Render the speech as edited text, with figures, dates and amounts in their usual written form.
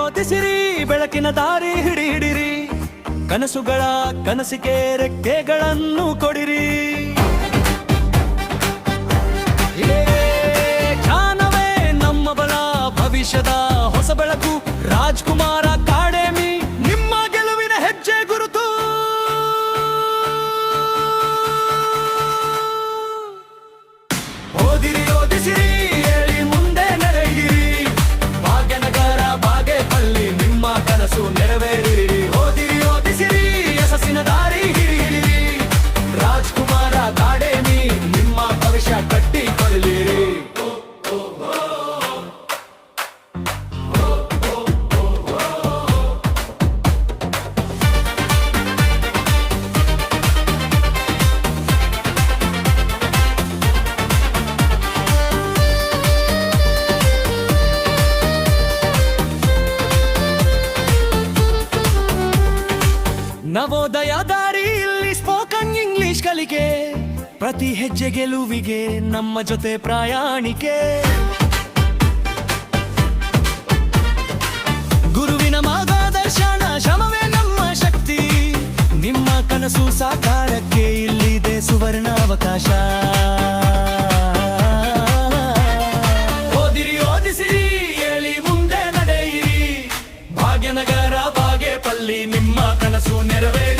ಓದಿಸಿರಿ, ಬೆಳಕಿನ ದಾರಿ ಹಿಡಿಯಿಡಿರಿ, ಕನಸುಗಳ ಕನಸಿಗೆ ರೆಕ್ಕೆಗಳನ್ನು ಕೊಡಿರಿ. ಜ್ಞಾನವೇ ನಮ್ಮ ಬಲ, ಭವಿಷ್ಯದ ಹೊಸ ಬೆಳಕು. ರಾಜ್ಕುಮಾರ್ ಅಕಾಡೆಮಿ ನಿಮ್ಮ ಗೆಲುವಿನ ಹೆಜ್ಜೆ ಗುರುತು. ಓದಿರಿ, ಓದಿಸಿರಿ, ಹೇಳಿ ಮುಂದೆ ನಡೆಯಿರಿ. ಭಾಗ್ಯನಗರ ಬಾಗೇಪಲ್ಲಿ ನಿಮ್ಮ ಕನಸು ನೆರವೇರಿರಿ. ಓದಿರಿ, ಓದಿಸಿರಿ, ಯಶಸ್ಸಿನ ದಾರಿ ಹಿಡಿಯಿರಿ. ರಾಜ್ಕುಮಾರ್ ಅಕಾಡೆಮಿ ನಿಮ್ಮ ಭವಿಷ್ಯ ಕಟ್ಟಿಕೊಳ್ಳಿರಿ. ನವೋದಯ ದಾರಿ, ಇಲ್ಲಿ ಸ್ಪೋಕನ್ ಇಂಗ್ಲಿಷ್ ಕಲಿಕೆ. ಪ್ರತಿ ಹೆಜ್ಜೆ ಗೆಲುವಿಗೆ ನಮ್ಮ ಜೊತೆ ಪ್ರಯಾಣಿಕೆ. ಗುರುವಿನ ಮಾರ್ಗದರ್ಶನ, ಶ್ರಮವೇ ನಮ್ಮ ಶಕ್ತಿ. ನಿಮ್ಮ ಕನಸು ಸಾಕಾರಕ್ಕೆ ಇಲ್ಲಿದೆ ಸುವರ್ಣಾವಕಾಶ. ಓದಿರಿ, ಓದಿಸಿರಿ, ಹೇಳಿ ಮುಂದೆ ನಡೆಯಿರಿ. ಭಾಗ್ಯನಗರ ಬಾಗೇಪಲ್ಲಿ ನಿಮ್ಮ ಕನಸು ನೆರವೇರಿ.